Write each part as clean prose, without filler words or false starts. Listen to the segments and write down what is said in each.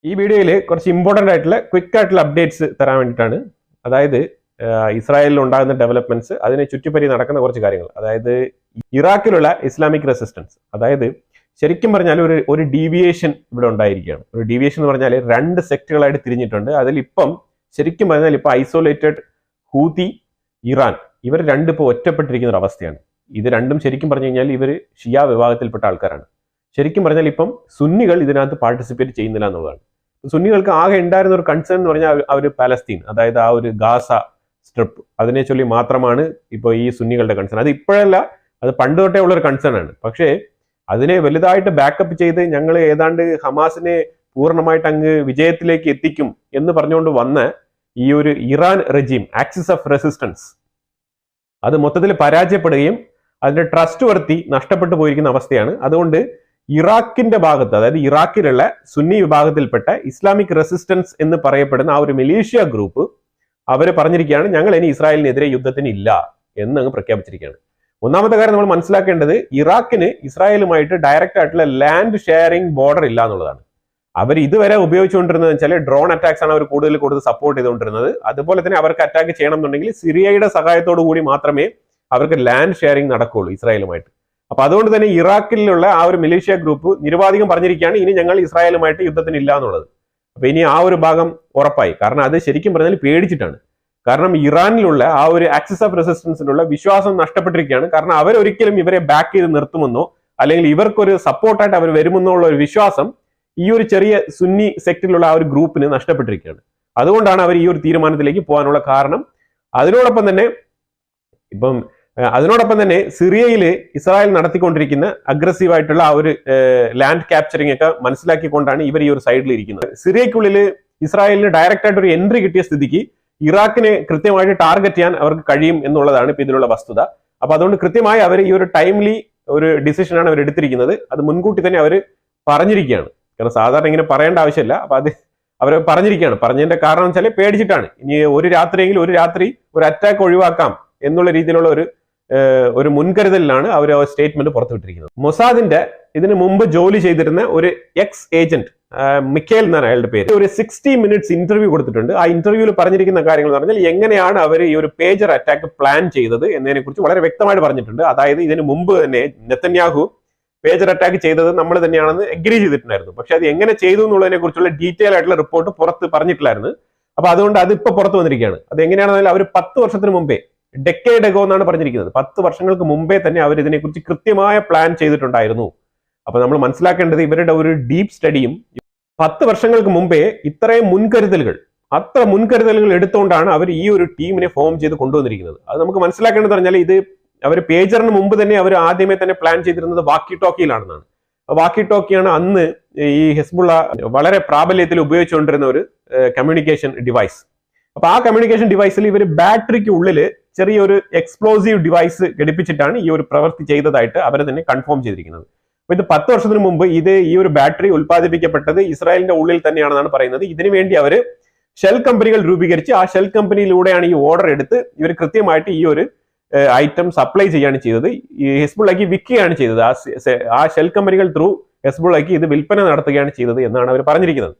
ഈ വീഡിയോയിൽ കുറച്ച് ഇമ്പോർട്ടൻ്റ് ആയിട്ടുള്ള ക്വിക്ക് ആയിട്ടുള്ള അപ്ഡേറ്റ്സ് തരാൻ വേണ്ടിയിട്ടാണ്. അതായത് ഇസ്രായേലിൽ ഉണ്ടാകുന്ന ഡെവലപ്മെന്റ്സ്, അതിനെ ചുറ്റിപ്പറ്റി നടക്കുന്ന കുറച്ച് കാര്യങ്ങൾ. അതായത് ഇറാഖിലുള്ള ഇസ്ലാമിക് റെസിസ്റ്റൻസ്, അതായത് ശരിക്കും പറഞ്ഞാൽ ഒരു ഡീവിയേഷൻ ഇവിടെ ഉണ്ടായിരിക്കുകയാണ്. ഒരു ഡീവിയേഷൻ എന്ന് പറഞ്ഞാൽ രണ്ട് സെക്ടുകളായിട്ട് തിരിഞ്ഞിട്ടുണ്ട്. അതിൽ ഇപ്പം ശരിക്കും പറഞ്ഞാൽ ഇപ്പം ഐസോലേറ്റഡ് ഹൂതി, ഇറാൻ, ഇവർ രണ്ടും ഇപ്പോൾ ഒറ്റപ്പെട്ടിരിക്കുന്ന ഒരു അവസ്ഥയാണ്. ഇത് രണ്ടും ശരിക്കും പറഞ്ഞു കഴിഞ്ഞാൽ ഇവർ ഷിയ വിഭാഗത്തിൽപ്പെട്ട ആൾക്കാരാണ്. ശരിക്കും പറഞ്ഞാൽ ഇപ്പം സുന്നികൾ ഇതിനകത്ത് പാർട്ടിസിപ്പേറ്റ് ചെയ്യുന്നില്ല എന്നുള്ളതാണ്. സുന്നികൾക്ക് ആകെ ഉണ്ടായിരുന്ന ഒരു കൺസേൺ എന്ന് പറഞ്ഞാൽ അവർ പാലസ്തീൻ, അതായത് ആ ഒരു ഗാസ സ്ട്രിപ്പ്, അതിനെ ചൊല്ലി മാത്രമാണ് ഇപ്പോൾ ഈ സുന്നികളുടെ കൺസേൺ. അത് ഇപ്പോഴല്ല, അത് പണ്ട് തൊട്ടേ ഉള്ളൊരു കൺസേൺ ആണ്. പക്ഷേ അതിനെ വലുതായിട്ട് ബാക്കപ്പ് ചെയ്ത് ഞങ്ങൾ ഏതാണ്ട് ഹമാസിനെ പൂർണ്ണമായിട്ട് അങ്ങ് വിജയത്തിലേക്ക് എത്തിക്കും എന്ന് പറഞ്ഞുകൊണ്ട് വന്ന ഈ ഒരു Iran regime, axis of resistance, അത് മൊത്തത്തിൽ പരാജയപ്പെടുകയും അതിന്റെ ട്രസ്റ്റ് വർത്തി നഷ്ടപ്പെട്ടു പോയിരിക്കുന്ന അവസ്ഥയാണ്. അതുകൊണ്ട് ഇറാഖിന്റെ ഭാഗത്ത്, അതായത് ഇറാഖിലുള്ള സുന്നി വിഭാഗത്തിൽപ്പെട്ട ഇസ്ലാമിക് റെസിസ്റ്റൻസ് എന്ന് പറയപ്പെടുന്ന ആ ഒരു മിലീഷ്യ ഗ്രൂപ്പ് അവർ പറഞ്ഞിരിക്കുകയാണ്, ഞങ്ങൾ ഇനി ഇസ്രായേലിനെതിരെ യുദ്ധത്തിന് ഇല്ല എന്ന് അങ്ങ് പ്രഖ്യാപിച്ചിരിക്കുകയാണ്. ഒന്നാമത്തെ കാര്യം നമ്മൾ മനസ്സിലാക്കേണ്ടത്, ഇറാഖിന് ഇസ്രായേലുമായിട്ട് ഡയറക്റ്റ് ആയിട്ടുള്ള ലാൻഡ് ഷെയറിംഗ് ബോർഡർ ഇല്ല എന്നുള്ളതാണ്. അവർ ഇതുവരെ ഉപയോഗിച്ചുകൊണ്ടിരുന്നത് വെച്ചാൽ ഡ്രോൺ അറ്റാക്സ് ആണ് അവർ കൂടുതൽ സപ്പോർട്ട് ചെയ്തുകൊണ്ടിരുന്നത്. അതുപോലെ തന്നെ അവർക്ക് അറ്റാക്ക് ചെയ്യണം എന്നുണ്ടെങ്കിൽ സിറിയയുടെ സഹായത്തോടു കൂടി മാത്രമേ അവർക്ക് ലാൻഡ് ഷെയറിംഗ് നടക്കുകയുള്ളൂ ഇസ്രായേലുമായിട്ട്. അപ്പൊ അതുകൊണ്ട് തന്നെ ഇറാഖിലുള്ള ആ ഒരു മിലീഷ്യ ഗ്രൂപ്പ് നിരുപാധികം പറഞ്ഞിരിക്കുകയാണ്, ഇനി ഞങ്ങൾ ഇസ്രായേലുമായിട്ട് യുദ്ധത്തിന് ഇല്ല എന്നുള്ളത്. അപ്പൊ ഇനി ആ ഒരു ഭാഗം ഉറപ്പായി. കാരണം അത് ശരിക്കും പറഞ്ഞാൽ പേടിച്ചിട്ടാണ്. കാരണം ഇറാനിലുള്ള ആ ഒരു ആക്സിസ് ഓഫ് റെസിസ്റ്റൻസിനുള്ള വിശ്വാസം നഷ്ടപ്പെട്ടിരിക്കുകയാണ്. കാരണം അവരൊരിക്കലും ഇവരെ ബാക്ക് ചെയ്ത് നിർത്തുമെന്നോ അല്ലെങ്കിൽ ഇവർക്കൊരു സപ്പോർട്ടായിട്ട് അവർ വരുമെന്നോ ഉള്ള ഒരു വിശ്വാസം ഈ ഒരു ചെറിയ സുന്നി സെക്ടറിലുള്ള ആ ഒരു ഗ്രൂപ്പിന് നഷ്ടപ്പെട്ടിരിക്കുകയാണ്. അതുകൊണ്ടാണ് അവർ ഈ ഒരു തീരുമാനത്തിലേക്ക് പോകാനുള്ള കാരണം. അതിനോടൊപ്പം തന്നെ സിറിയയിൽ ഇസ്രായേൽ നടത്തിക്കൊണ്ടിരിക്കുന്ന അഗ്രസീവായിട്ടുള്ള ആ ഒരു ലാൻഡ് ക്യാപ്ചറിംഗ് ഒക്കെ മനസ്സിലാക്കിക്കൊണ്ടാണ് ഇവർ ഈ ഒരു സൈഡിൽ ഇരിക്കുന്നത്. സിറിയക്കുള്ളിൽ ഇസ്രായേലിന് ഡയറക്റ്റ് ആയിട്ട് ഒരു എൻട്രി കിട്ടിയ സ്ഥിതിക്ക് ഇറാഖിനെ കൃത്യമായിട്ട് ടാർഗറ്റ് ചെയ്യാൻ അവർക്ക് കഴിയും എന്നുള്ളതാണ് ഇപ്പൊ ഇതിലുള്ള വസ്തുത. അപ്പൊ അതുകൊണ്ട് കൃത്യമായി അവർ ഈ ഒരു ടൈംലി ഒരു ഡിസിഷനാണ് അവർ എടുത്തിരിക്കുന്നത്. അത് മുൻകൂട്ടി തന്നെ അവർ പറഞ്ഞിരിക്കുകയാണ്. കാരണം സാധാരണ ഇങ്ങനെ പറയേണ്ട ആവശ്യമില്ല. അപ്പൊ അത് അവർ പറഞ്ഞിരിക്കുകയാണ്. പറഞ്ഞതിന്റെ കാരണം വെച്ചാൽ പേടിച്ചിട്ടാണ്. ഇനി ഒരു രാത്രി ഒരു അറ്റാക്ക് ഒഴിവാക്കാം എന്നുള്ള രീതിയിലുള്ള ഒരു മുൻകരുതലിലാണ് അവർ ആ സ്റ്റേറ്റ്മെന്റ് പുറത്തുവിട്ടിരിക്കുന്നത്. മൊസാദിന്റെ ഇതിനു മുമ്പ് ജോലി ചെയ്തിരുന്ന ഒരു എക്സ് ഏജന്റ് മിക്കേൽ എന്നാണ് അയാളുടെ പേര്, ഒരു 60 മിനിറ്റ്സ് ഇന്റർവ്യൂ കൊടുത്തിട്ടുണ്ട്. ആ ഇന്റർവ്യൂവിൽ പറഞ്ഞിരിക്കുന്ന കാര്യങ്ങൾ എന്ന് പറഞ്ഞാൽ എങ്ങനെയാണ് അവർ ഈ ഒരു പേജർ അറ്റാക്ക് പ്ലാൻ ചെയ്തത് എന്നതിനെ കുറിച്ച് വളരെ വ്യക്തമായിട്ട് പറഞ്ഞിട്ടുണ്ട്. അതായത് ഇതിനു മുമ്പ് തന്നെ നെതന്യാഹു പേജർ അറ്റാക്ക് ചെയ്തത് നമ്മൾ തന്നെയാണെന്ന് എഗ്രി ചെയ്തിട്ടുണ്ടായിരുന്നു. പക്ഷെ അത് എങ്ങനെ ചെയ്തു എന്നുള്ളതിനെ കുറിച്ചുള്ള ഡീറ്റെയിൽ ആയിട്ടുള്ള റിപ്പോർട്ട് പുറത്ത് പറഞ്ഞിട്ടില്ലായിരുന്നു. അപ്പൊ അതുകൊണ്ട് അതിപ്പോ പുറത്തു വന്നിരിക്കുകയാണ്. അത് എങ്ങനെയാണെന്നാൽ അവർ 10 വർഷത്തിന് മുമ്പേ, ഡെക്കേഡ് എഗോ എന്നാണ് പറഞ്ഞിരിക്കുന്നത്, 10 വർഷങ്ങൾക്ക് മുമ്പേ തന്നെ അവർ ഇതിനെക്കുറിച്ച് കൃത്യമായ പ്ലാൻ ചെയ്തിട്ടുണ്ടായിരുന്നു. അപ്പൊ നമ്മൾ മനസ്സിലാക്കേണ്ടത് ഇവരുടെ ഒരു ഡീപ്പ് സ്റ്റഡിയും 10 വർഷങ്ങൾക്ക് മുമ്പേ ഇത്രയും മുൻകരുതലുകൾ എടുത്തുകൊണ്ടാണ് അവർ ഈ ഒരു ടീമിനെ ഫോം ചെയ്ത് കൊണ്ടുവന്നിരിക്കുന്നത്. അത് നമുക്ക് മനസ്സിലാക്കേണ്ടത് പറഞ്ഞാൽ ഇത് അവർ പേജറിന് മുമ്പ് തന്നെ അവർ ആദ്യമേ തന്നെ പ്ലാൻ ചെയ്തിരുന്നത് വാക്കി ടോക്കിയിലാണെന്നാണ്. വാക്കി ടോക്കിയാണ് അന്ന് ഈ ഹിസ്ബുള്ള വളരെ പ്രാബല്യത്തിൽ ഉപയോഗിച്ചുകൊണ്ടിരുന്ന ഒരു കമ്മ്യൂണിക്കേഷൻ ഡിവൈസ്. അപ്പൊ ആ കമ്മ്യൂണിക്കേഷൻ ഡിവൈസിൽ ഇവർ ബാറ്ററിക്ക് ഉള്ളിൽ ചെറിയൊരു എക്സ്പ്ലോസീവ് ഡിവൈസ് ഘടിപ്പിച്ചിട്ടാണ് ഈ ഒരു പ്രവൃത്തി ചെയ്തതായിട്ട് അവർ തന്നെ കൺഫേം ചെയ്തിരിക്കുന്നത്. അപ്പൊ ഇത് 10 വർഷത്തിന് മുമ്പ് ഈ ഒരു ബാറ്ററി ഉൽപ്പാദിപ്പിക്കപ്പെട്ടത് ഇസ്രായേലിന്റെ ഉള്ളിൽ തന്നെയാണെന്നാണ് പറയുന്നത്. ഇതിനുവേണ്ടി അവർ ഷെൽ കമ്പനികൾ രൂപീകരിച്ച് ആ ഷെൽ കമ്പനിയിലൂടെയാണ് ഈ ഓർഡർ എടുത്ത് ഇവർ കൃത്യമായിട്ട് ഈ ഒരു ഐറ്റം സപ്ലൈ ചെയ്യാണ് ചെയ്തത്. ഈ ഹിസ്ബുള്ളയ്ക്ക് വിൽക്കുകയാണ് ചെയ്തത്. ആ ഷെൽ കമ്പനികൾ ത്രൂ ഹിസ്ബുള്ളയ്ക്ക് ഇത് വിൽപ്പന നടത്തുകയാണ് ചെയ്തത് എന്നാണ് അവർ പറഞ്ഞിരിക്കുന്നത്.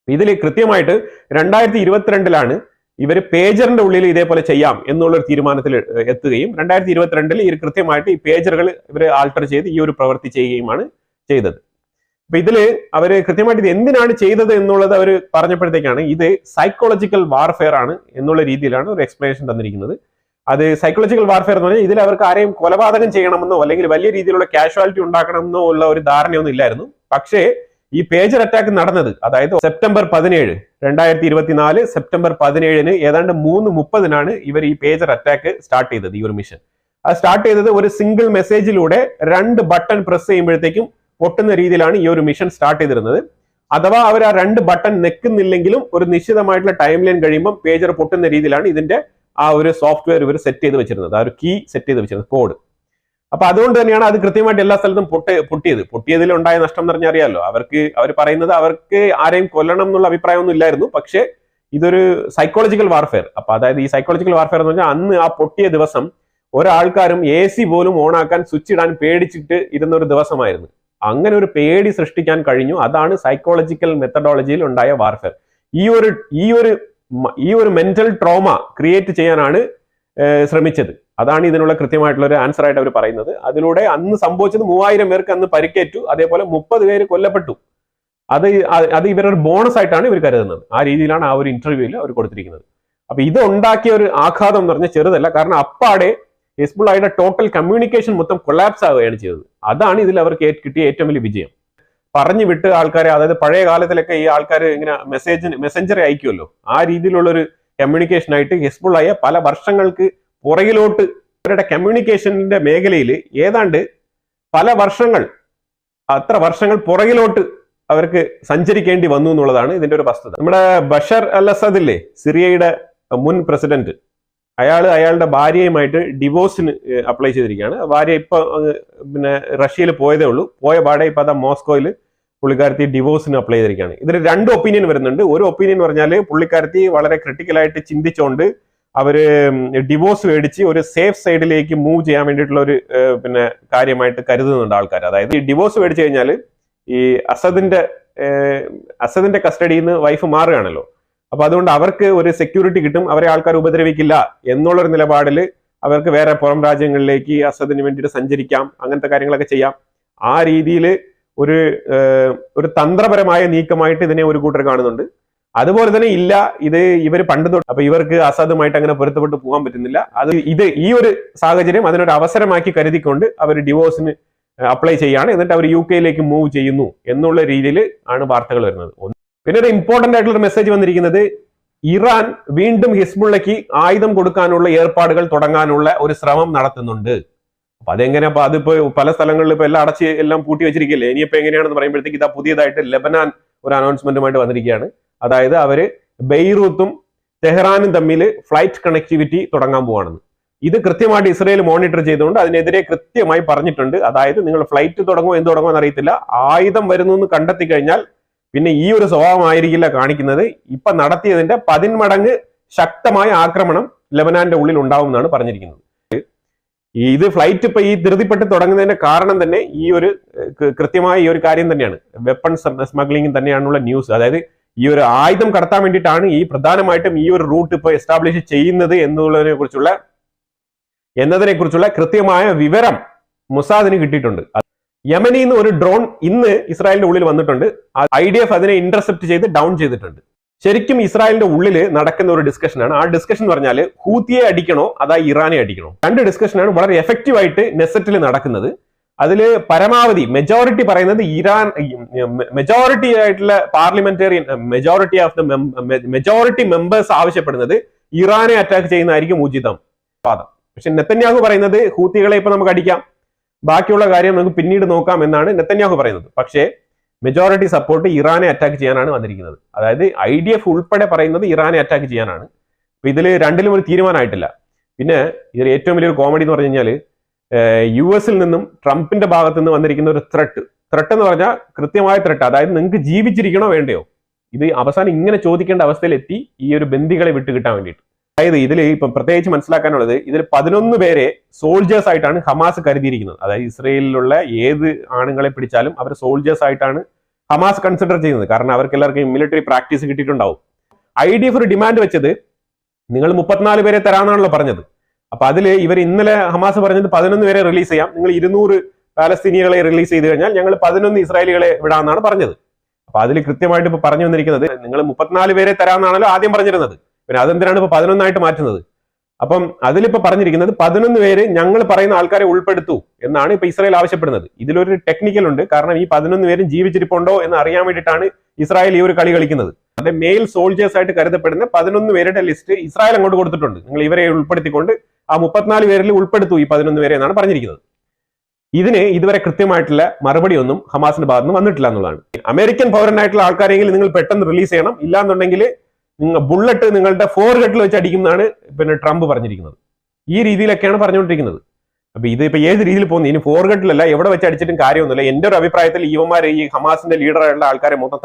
ഇതിൽ കൃത്യമായിട്ട് 2022 ഇവർ പേജറിന്റെ ഉള്ളിൽ ഇതേപോലെ ചെയ്യാം എന്നുള്ളൊരു തീരുമാനത്തിൽ എത്തുകയും 2022 ഇവർ കൃത്യമായിട്ട് ഈ പേജറുകൾ ഇവർ ആൾട്ടർ ചെയ്ത് ഈ ഒരു പ്രവൃത്തി ചെയ്യുകയുമാണ് ചെയ്തത്. അപ്പൊ ഇതില് അവര് കൃത്യമായിട്ട് ഇത് എന്തിനാണ് ചെയ്തത് എന്നുള്ളത് അവർ പറഞ്ഞപ്പോഴത്തേക്കാണ് ഇത് സൈക്കോളജിക്കൽ വാർഫെയർ ആണ് എന്നുള്ള രീതിയിലാണ് ഒരു എക്സ്പ്ലനേഷൻ തന്നിരിക്കുന്നത്. അത് സൈക്കോളജിക്കൽ വാർഫെയർ എന്ന് പറഞ്ഞാൽ ഇതിൽ അവർക്ക് ആരെയും കൊലപാതകം ചെയ്യണമെന്നോ അല്ലെങ്കിൽ വലിയ രീതിയിലുള്ള കാഷ്വാലിറ്റി ഉണ്ടാക്കണമെന്നോ ഉള്ള ഒരു ധാരണയൊന്നും ഇല്ലായിരുന്നു. പക്ഷേ ഈ പേജർ അറ്റാക്ക് നടന്നത്, അതായത് സെപ്റ്റംബർ 17, 2024 സെപ്റ്റംബർ 17 ഏതാണ്ട് 3:30 ഇവർ ഈ പേജർ അറ്റാക്ക് സ്റ്റാർട്ട് ചെയ്തത്. ഈ ഒരു മിഷൻ അത് സ്റ്റാർട്ട് ചെയ്തത് ഒരു സിംഗിൾ മെസ്സേജിലൂടെ 2 ബട്ടൺ പ്രസ് ചെയ്യുമ്പോഴത്തേക്കും പൊട്ടുന്ന രീതിയിലാണ് ഈ ഒരു മിഷൻ സ്റ്റാർട്ട് ചെയ്തിരുന്നത്. അഥവാ അവർ ആ 2 ബട്ടൺ നെക്കുന്നില്ലെങ്കിലും ഒരു നിശ്ചിതമായിട്ടുള്ള ടൈം ലൈൻ കഴിയുമ്പോൾ പേജർ പൊട്ടുന്ന രീതിയിലാണ് ഇതിന്റെ ആ ഒരു സോഫ്റ്റ്വെയർ ഇവർ സെറ്റ് ചെയ്ത് വെച്ചിരുന്നത്, ആ ഒരു കീ സെറ്റ് ചെയ്ത് വെച്ചിരുന്നത്, കോഡ്. അപ്പൊ അതുകൊണ്ട് തന്നെയാണ് അത് കൃത്യമായിട്ട് എല്ലാ സ്ഥലത്തും പൊട്ടിയതിൽ ഉണ്ടായ നഷ്ടം എന്ന് പറഞ്ഞാൽ അറിയാമല്ലോ. അവർ പറയുന്നത് അവർക്ക് ആരെയും കൊല്ലണം എന്നുള്ള അഭിപ്രായമൊന്നും ഇല്ലായിരുന്നു. പക്ഷേ ഇതൊരു സൈക്കോളജിക്കൽ വാർഫെയർ. അപ്പൊ അതായത് ഈ സൈക്കോളജിക്കൽ വാർഫെയർ എന്ന് പറഞ്ഞാൽ അന്ന് ആ പൊട്ടിയ ദിവസം ഒരാൾക്കാരും AC പോലും ഓണാക്കാൻ സ്വിച്ച് ഇടാൻ പേടിച്ചിട്ട് ഇരുന്ന ഒരു ദിവസമായിരുന്നു. അങ്ങനെ ഒരു പേടി സൃഷ്ടിക്കാൻ കഴിഞ്ഞു. അതാണ് സൈക്കോളജിക്കൽ മെത്തഡോളജിയിൽ ഉണ്ടായ വാർഫെയർ. ഈ ഒരു മെന്റൽ ട്രോമ ക്രിയേറ്റ് ചെയ്യാനാണ് ശ്രമിച്ചത്. അതാണ് ഇതിനുള്ള കൃത്യമായിട്ടുള്ള ഒരു ആൻസർ ആയിട്ട് അവർ പറയുന്നത്. അതിലൂടെ അന്ന് സംഭവിച്ചത് 3000 പേർക്ക് അന്ന് പരിക്കേറ്റു, അതേപോലെ 30 പേര് കൊല്ലപ്പെട്ടു. അത് ഇവരൊരു ബോണസ് ആയിട്ടാണ് ഇവർ കരുതുന്നത്. ആ രീതിയിലാണ് ആ ഒരു ഇന്റർവ്യൂവിൽ അവർ കൊടുത്തിരിക്കുന്നത്. അപ്പൊ ഇത് ഉണ്ടാക്കിയ ഒരു ആഘാതം എന്ന് പറഞ്ഞാൽ ചെറുതല്ല. കാരണം അപ്പാടെ ഹിസ്ബുള്ളയുടെ ടോട്ടൽ കമ്മ്യൂണിക്കേഷൻ മൊത്തം കൊളാപ്സ് ആവുകയാണ് ചെയ്തത്. അതാണ് ഇതിൽ അവർക്ക് കിട്ടിയ ഏറ്റവും വലിയ വിജയം. പറഞ്ഞു വിട്ട് ആൾക്കാരെ, അതായത് പഴയ കാലത്തിലൊക്കെ ഈ ആൾക്കാർ ഇങ്ങനെ മെസ്സഞ്ചർ അയക്കുമല്ലോ, ആ രീതിയിലുള്ള ഒരു കമ്മ്യൂണിക്കേഷൻ ആയിട്ട് ഹിസ്ബുള്ളയെ പല വർഷങ്ങൾക്ക് പുറകിലോട്ട് അവരുടെ കമ്മ്യൂണിക്കേഷന്റെ മേഖലയിൽ ഏതാണ്ട് പല വർഷങ്ങൾ, അത്ര വർഷങ്ങൾ പുറകിലോട്ട് അവർക്ക് സഞ്ചരിക്കേണ്ടി വന്നു എന്നുള്ളതാണ് ഇതിന്റെ ഒരു വസ്തുത. നമ്മുടെ ബഷർ അൽ അസദ് ഇല്ലേ, സിറിയയുടെ മുൻ പ്രസിഡന്റ്, അയാളുടെ ഭാര്യയുമായിട്ട് ഡിവോഴ്സിന് അപ്ലൈ ചെയ്തിരിക്കുകയാണ്. ഭാര്യ ഇപ്പൊ പിന്നെ റഷ്യയിൽ പോയതേ ഉള്ളൂ. പോയ പാടെ ഇപ്പൊ അതാ മോസ്കോയിൽ പുള്ളിക്കാരത്തി ഡിവോഴ്സിന് അപ്ലൈ ചെയ്തിരിക്കുകയാണ്. ഇതിൽ 2 ഒപ്പീനിയൻ വരുന്നുണ്ട്. ഒരു ഒപ്പീനിയൻ പറഞ്ഞാൽ പുള്ളിക്കാരത്തി വളരെ ക്രിട്ടിക്കലായിട്ട് ചിന്തിച്ചുകൊണ്ട് അവര് ഡിവോഴ്സ് മേടിച്ച് ഒരു സേഫ് സൈഡിലേക്ക് മൂവ് ചെയ്യാൻ വേണ്ടിയിട്ടുള്ള ഒരു പിന്നെ കാര്യമായിട്ട് കരുതുന്നുണ്ട് ആൾക്കാർ. അതായത് ഈ ഡിവോഴ്സ് മേടിച്ചു കഴിഞ്ഞാൽ ഈ അസദിന്റെ കസ്റ്റഡിയിൽ നിന്ന് വൈഫ് മാറുകയാണല്ലോ. അപ്പൊ അതുകൊണ്ട് അവർക്ക് ഒരു സെക്യൂരിറ്റി കിട്ടും, അവരെ ആൾക്കാർ ഉപദ്രവിക്കില്ല എന്നുള്ളൊരു നിലപാടിൽ അവർക്ക് വേറെ പുറം രാജ്യങ്ങളിലേക്ക് അസദിന് വേണ്ടിയിട്ട് സഞ്ചരിക്കാം, അങ്ങനത്തെ കാര്യങ്ങളൊക്കെ ചെയ്യാം. ആ രീതിയിൽ ഒരു തന്ത്രപരമായ നീക്കമായിട്ട് ഇതിനെ ഒരു കൂട്ടർ കാണുന്നുണ്ട്. അതുപോലെ തന്നെ ഇല്ല, ഇത് ഇവർ പണ്ട് തൊട്ട്, അപ്പൊ ഇവർക്ക് അസദുമായിട്ട് അങ്ങനെ പൊരുത്തപ്പെട്ട് പോകാൻ പറ്റുന്നില്ല. ഈ ഒരു സാഹചര്യം അതിനൊരു അവസരമാക്കി കരുതിക്കൊണ്ട് അവർ ഡിവോഴ്സിന് അപ്ലൈ ചെയ്യാണ്. എന്നിട്ട് അവർ UK മൂവ് ചെയ്യുന്നു എന്നുള്ള രീതിയിൽ ആണ് വാർത്തകൾ വരുന്നത്. പിന്നെ ഒരു ഇമ്പോർട്ടന്റ് ആയിട്ടുള്ള മെസ്സേജ് വന്നിരിക്കുന്നത്, ഇറാൻ വീണ്ടും ഹിസ്ബുള്ളയ്ക്ക് ആയുധം കൊടുക്കാനുള്ള ഏർപ്പാടുകൾ തുടങ്ങാനുള്ള ഒരു ശ്രമം നടത്തുന്നുണ്ട്. അപ്പൊ അതെങ്ങനെ, അപ്പൊ അതിപ്പോ പല സ്ഥലങ്ങളിൽ ഇപ്പൊ എല്ലാം അടച്ച് എല്ലാം പൂട്ടി വെച്ചിരിക്കില്ലേ, ഇനിയിപ്പോ എങ്ങനെയാണെന്ന് പറയുമ്പോഴത്തേക്ക് ഇതാ പുതിയതായിട്ട് ലെബനാൻ ഒരു അനൗൺസ്മെന്റുമായിട്ട് വന്നിരിക്കുകയാണ്. അതായത് അവര് ബെയ്റൂത്തും തെഹ്റാനും തമ്മിൽ ഫ്ലൈറ്റ് കണക്ടിവിറ്റി തുടങ്ങാൻ പോവാണെന്ന്. ഇത് കൃത്യമായിട്ട് ഇസ്രയേൽ മോണിറ്റർ ചെയ്തുകൊണ്ട് അതിനെതിരെ കൃത്യമായി പറഞ്ഞിട്ടുണ്ട്. അതായത് നിങ്ങൾ ഫ്ലൈറ്റ് തുടങ്ങുമോ എന്ത് തുടങ്ങുമോ എന്നറിയത്തില്ല, ആയുധം വരുന്നു എന്ന് കണ്ടെത്തി കഴിഞ്ഞാൽ പിന്നെ ഈ ഒരു സ്വഭാവമായിരിക്കില്ല കാണിക്കുന്നത്. ഇപ്പൊ നടത്തിയതിന്റെ 10 മടങ്ങ് ശക്തമായ ആക്രമണം ലെബനാന്റെ ഉള്ളിൽ ഉണ്ടാവും എന്നാണ് പറഞ്ഞിരിക്കുന്നത്. ഇത് ഫ്ലൈറ്റ് ഇപ്പൊ ഈ ധൃതിപ്പെട്ട് തുടങ്ങുന്നതിന്റെ കാരണം തന്നെ കൃത്യമായ ഈ ഒരു കാര്യം തന്നെയാണ്, വെപ്പൺ സ്മഗ്ലിംഗ് തന്നെയാണുള്ള ന്യൂസ്. അതായത് ഈ ഒരു ആയുധം കടത്താൻ വേണ്ടിയിട്ടാണ് ഈ പ്രധാനമായിട്ടും ഈ ഒരു റൂട്ട് ഇപ്പൊ എസ്റ്റാബ്ലിഷ് ചെയ്യുന്നത് എന്നതിനെ കുറിച്ചുള്ള കൃത്യമായ വിവരം മൊസാദിന് കിട്ടിയിട്ടുണ്ട്. യമനിൽ നിന്ന് ഒരു ഡ്രോൺ ഇന്ന് ഇസ്രായേലിന്റെ ഉള്ളിൽ വന്നിട്ടുണ്ട്. IDF അതിനെ ഇന്റർസെപ്റ്റ് ചെയ്ത് ഡൗൺ ചെയ്തിട്ടുണ്ട്. ശരിക്കും ഇസ്രായേലിന്റെ ഉള്ളിൽ നടക്കുന്ന ഒരു ഡിസ്കഷനാണ്. ആ ഡിസ്കഷൻ എന്ന് പറഞ്ഞാൽ ഹൂത്തിയെ അടിക്കണോ അതാ ഇറാനെ അടിക്കണോ, 2 ഡിസ്കഷനാണ് വളരെ എഫക്റ്റീവ് ആയിട്ട് നെസറ്റിൽ നടക്കുന്നത്. അതിൽ പരമാവധി മെജോറിറ്റി പറയുന്നത് മെജോറിറ്റി ആയിട്ടുള്ള പാർലമെന്റേറിയൻ മെജോറിറ്റി മെമ്പേഴ്സ് ആവശ്യപ്പെടുന്നത് ഇറാനെ അറ്റാക്ക് ചെയ്യുന്നതായിരിക്കും ഉചിതം വാദം. പക്ഷെ നെതന്യാഹു പറയുന്നത് ഹൂത്തികളെ ഇപ്പൊ നമുക്ക് അടിക്കാം, ബാക്കിയുള്ള കാര്യം നമുക്ക് പിന്നീട് നോക്കാം എന്നാണ് നെതന്യാഹു പറയുന്നത്. പക്ഷേ മെജോറിറ്റി സപ്പോർട്ട് ഇറാനെ അറ്റാക്ക് ചെയ്യാനാണ് വന്നിരിക്കുന്നത്. അതായത് IDF ഉൾപ്പെടെ പറയുന്നത് ഇറാനെ അറ്റാക്ക് ചെയ്യാനാണ്. അപ്പൊ ഇതിൽ രണ്ടിലും ഒരു തീരുമാനമായിട്ടില്ല. പിന്നെ ഇതിൽ ഏറ്റവും വലിയൊരു കോമഡി എന്ന് പറഞ്ഞു കഴിഞ്ഞാൽ US നിന്നും ട്രംപിന്റെ ഭാഗത്തു നിന്ന് വന്നിരിക്കുന്ന ഒരു ത്രെട്ട് എന്ന് പറഞ്ഞാൽ കൃത്യമായ ത്രെട്ട്. അതായത് നിങ്ങൾക്ക് ജീവിച്ചിരിക്കണോ വേണ്ടയോ, ഇത് അവസാനം ഇങ്ങനെ ചോദിക്കേണ്ട അവസ്ഥയിലെത്തി ഈ ഒരു ബന്ദികളെ വിട്ടുകിട്ടാൻ വേണ്ടിയിട്ട്. അതായത് ഇതിൽ ഇപ്പം പ്രത്യേകിച്ച് മനസ്സിലാക്കാനുള്ളത്, ഇതിൽ 11 പേരെ സോൾജേഴ്സ് ആയിട്ടാണ് ഹമാസ് കരുതിയിരിക്കുന്നത്. അതായത് ഇസ്രയേലിലുള്ള ഏത് ആണുങ്ങളെ പിടിച്ചാലും അവർ സോൾജേഴ്സ് ആയിട്ടാണ് ഹമാസ് കൺസിഡർ ചെയ്യുന്നത്. കാരണം അവർക്ക് എല്ലാവർക്കും മിലിറ്ററി പ്രാക്ടീസ് കിട്ടിയിട്ടുണ്ടാവും. IDF ഒരു ഡിമാൻഡ് വെച്ചത് നിങ്ങൾ 34 പേരെ തരാമെന്നാണല്ലോ പറഞ്ഞത്. അപ്പൊ അതിൽ ഇവർ ഇന്നലെ ഹമാസ് പറഞ്ഞത് 11 പേരെ റിലീസ് ചെയ്യാം, നിങ്ങൾ 200 പാലസ്തീനികളെ റിലീസ് ചെയ്ത് കഴിഞ്ഞാൽ ഞങ്ങൾ 11 ഇസ്രായേലികളെ വിടാമെന്നാണ് പറഞ്ഞത്. അപ്പൊ അതിൽ കൃത്യമായിട്ട് ഇപ്പൊ പറഞ്ഞു വന്നിരിക്കുന്നത്, നിങ്ങൾ 34 പേരെ തരാമെന്നാണല്ലോ ആദ്യം പറഞ്ഞിരുന്നത്, പിന്നെ അതെന്തിനാണ് ഇപ്പൊ 11 ആയിട്ട് മാറ്റുന്നത്? അപ്പം അതിലിപ്പോ പറഞ്ഞിരിക്കുന്നത് 11 പേര് ഞങ്ങൾ പറയുന്ന ആൾക്കാരെ ഉൾപ്പെടുത്തൂ എന്നാണ് ഇപ്പൊ ഇസ്രായേൽ ആവശ്യപ്പെടുന്നത്. ഇതിലൊരു ടെക്നിക്കൽ ഉണ്ട്. കാരണം ഈ 11 പേരും ജീവിച്ചിരിപ്പുണ്ടോ എന്ന് അറിയാൻ വേണ്ടിയിട്ടാണ് ഇസ്രായേൽ ഈ ഒരു കളി കളിക്കുന്നത്. അതെ, മെയിൽ സോൾജേഴ്സ് ആയിട്ട് കരുതപ്പെടുന്ന 11 പേരുടെ ലിസ്റ്റ് ഇസ്രായേൽ അങ്ങോട്ട് കൊടുത്തിട്ടുണ്ട്. നിങ്ങൾ ഇവരെ ഉൾപ്പെടുത്തിക്കൊണ്ട് ആ 34 പേരിൽ ഉൾപ്പെടുത്തൂ ഈ 11 പേരെ എന്നാണ് പറഞ്ഞിരിക്കുന്നത്. ഇതിന് ഇതുവരെ കൃത്യമായിട്ടുള്ള മറുപടി ഒന്നും ഹമാസിന്റെ ഭാഗത്ത് നിന്ന് വന്നിട്ടില്ല എന്നുള്ളതാണ്. അമേരിക്കൻ പൗരനായിട്ടുള്ള ആൾക്കാരെങ്കിലും നിങ്ങൾ പെട്ടെന്ന് റിലീസ് ചെയ്യണം, ഇല്ലാന്നുണ്ടെങ്കിൽ നിങ്ങൾ ബുള്ളറ്റ് നിങ്ങളുടെ ഫോർഹെഡിൽ വെച്ച് അടിക്കുന്നതാണ് പിന്നെ ട്രംപ് പറഞ്ഞിരിക്കുന്നത്. ഈ രീതിയിലൊക്കെയാണ് പറഞ്ഞുകൊണ്ടിരിക്കുന്നത്. അപ്പൊ ഇത് ഇപ്പൊ ഏത് രീതിയിൽ പോകുന്നു, ഇനി ഫോർഹെഡിലല്ല എവിടെ വെച്ച് അടിച്ചിട്ടും കാര്യമൊന്നുമില്ല. എന്റെ ഒരു അഭിപ്രായത്തിൽ ഇവന്മാരെ ഈ ഹമാസിന്റെ ലീഡറായിട്ടുള്ള ആൾക്കാരെ മൊത്തം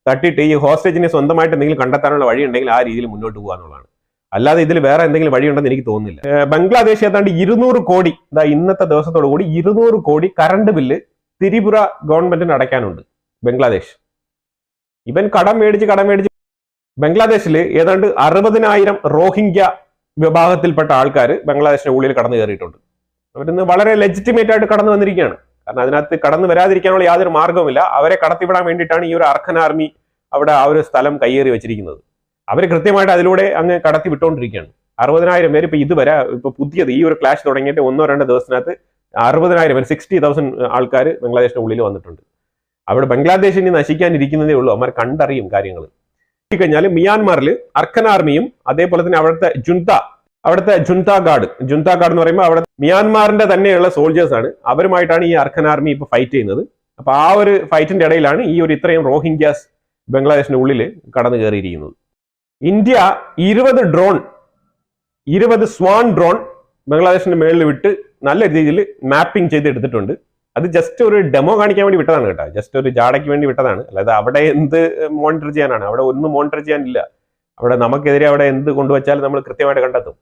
തട്ടിയിട്ട് ഈ ഹോസ്റ്റേജിനെ സ്വന്തമായിട്ട് എന്തെങ്കിലും കണ്ടെത്താനുള്ള വഴി ഉണ്ടെങ്കിൽ ആ രീതിയിൽ മുന്നോട്ട് പോകുക എന്നുള്ളതാണ്. അല്ലാതെ ഇതിൽ വേറെ എന്തെങ്കിലും വഴിയുണ്ടെന്ന് എനിക്ക് തോന്നുന്നില്ല. ബംഗ്ലാദേശ് ഏതാണ്ട് 200 കോടി, ഇന്നത്തെ ദിവസത്തോടു കൂടി 200 കോടി കറണ്ട് ബില്ല് തിരിപുര ഗവൺമെന്റിന് അടയ്ക്കാനുണ്ട് ബംഗ്ലാദേശ്. ഇവൻ കടം മേടിച്ച് ബംഗ്ലാദേശിൽ ഏതാണ്ട് 60,000 റോഹിംഗ്യ വിഭാഗത്തിൽപ്പെട്ട ആൾക്കാർ ബംഗ്ലാദേശിന്റെ ഉള്ളിൽ കടന്നു കയറിയിട്ടുണ്ട്. അവരിന്ന് വളരെ ലെജിറ്റിമേറ്റ് ആയിട്ട് കടന്നു വന്നിരിക്കുകയാണ്. കാരണം അതിനകത്ത് കടന്നു വരാതിരിക്കാനുള്ള യാതൊരു മാർഗവുമില്ല. അവരെ കടത്തിവിടാൻ വേണ്ടിയിട്ടാണ് ഈ ഒരു അർഖൻ ആർമി അവിടെ ആ ഒരു സ്ഥലം കയ്യേറി വെച്ചിരിക്കുന്നത്. അവർ കൃത്യമായിട്ട് അതിലൂടെ അങ്ങ് കടത്തി വിട്ടുകൊണ്ടിരിക്കുകയാണ്. 60,000 പേര് ഇപ്പൊ ഇതുവരെ ഇപ്പൊ പുതിയത് ഈ ഒരു ക്ലാഷ് തുടങ്ങിയിട്ട് 1-2 ദിവസത്തിനകത്ത് 60,000 60,000 ആൾക്കാർ ബംഗ്ലാദേശിന്റെ ഉള്ളിൽ വന്നിട്ടുണ്ട്. അവിടെ ബംഗ്ലാദേശിന് നശിക്കാനിരിക്കുന്നതേ ഉള്ളൂ. അവർ കണ്ടറിയും കാര്യങ്ങൾ. കഴിഞ്ഞാൽ മിയാൻമാറിൽ അർഖൻ ആർമിയും അതേപോലെ തന്നെ അവിടുത്തെ ജുൻത ഗാർഡ് എന്ന് പറയുമ്പോൾ അവിടെ മിയാൻമാറിന്റെ തന്നെയുള്ള സോൾജേഴ്സ് ആണ്. അവരുമായിട്ടാണ് ഈ അർഖൻ ആർമി ഇപ്പൊ ഫൈറ്റ് ചെയ്യുന്നത്. അപ്പൊ ആ ഒരു ഫൈറ്റിന്റെ ഇടയിലാണ് ഈ ഒരു ഇത്രയും റോഹിംഗ്യാസ് ബംഗ്ലാദേശിന്റെ ഉള്ളിൽ കടന്നു കയറിയിരിക്കുന്നത്. ഇന്ത്യ 20 സ്വാൻ ഡ്രോൺ ബംഗ്ലാദേശിന്റെ മേളിൽ വിട്ട് നല്ല രീതിയിൽ മാപ്പിംഗ് ചെയ്ത് എടുത്തിട്ടുണ്ട്. അത് ജസ്റ്റ് ഒരു ഡെമോ കാണിക്കാൻ വേണ്ടി വിട്ടതാണ് കേട്ടോ. ജസ്റ്റ് ഒരു ജാടയ്ക്ക് വേണ്ടി വിട്ടതാണ്. അല്ലാതെ അവിടെ എന്ത് മോണിറ്റർ ചെയ്യാനാണ്? അവിടെ ഒന്നും മോണിറ്റർ ചെയ്യാനില്ല. അവിടെ നമുക്കെതിരെ അവിടെ എന്ത് കൊണ്ടുവച്ചാലും നമ്മൾ കൃത്യമായിട്ട് കണ്ടെത്തും.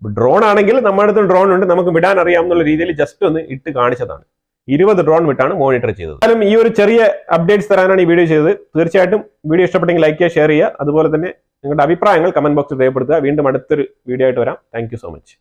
ഡ്രോൺ ആണെങ്കിൽ നമ്മുടെ അടുത്ത് ഡ്രോൺ ഉണ്ട്, നമുക്ക് വിടാൻ അറിയാമെന്നുള്ള രീതിയിൽ ജസ്റ്റ് ഒന്ന് ഇട്ട് കാണിച്ചതാണ്. 20 ഡ്രോൺ വിട്ടാണ് മോണിറ്റർ ചെയ്തത്. എന്നാലും ഈ ഒരു ചെറിയ അപ്ഡേറ്റ്സ് തരാനാണ് ഈ വീഡിയോ ചെയ്തത്. തീർച്ചയായിട്ടും വീഡിയോ ഇഷ്ടപ്പെട്ടെങ്കിൽ ലൈക്ക് ചെയ്യുക, ഷെയർ ചെയ്യുക. അതുപോലെ തന്നെ നിങ്ങളുടെ അഭിപ്രായങ്ങൾ കമന്റ് ബോക്സിൽ രേഖപ്പെടുത്തുക. വീണ്ടും അടുത്തൊരു വീഡിയോ ആയിട്ട് വരാം. Thank you so much.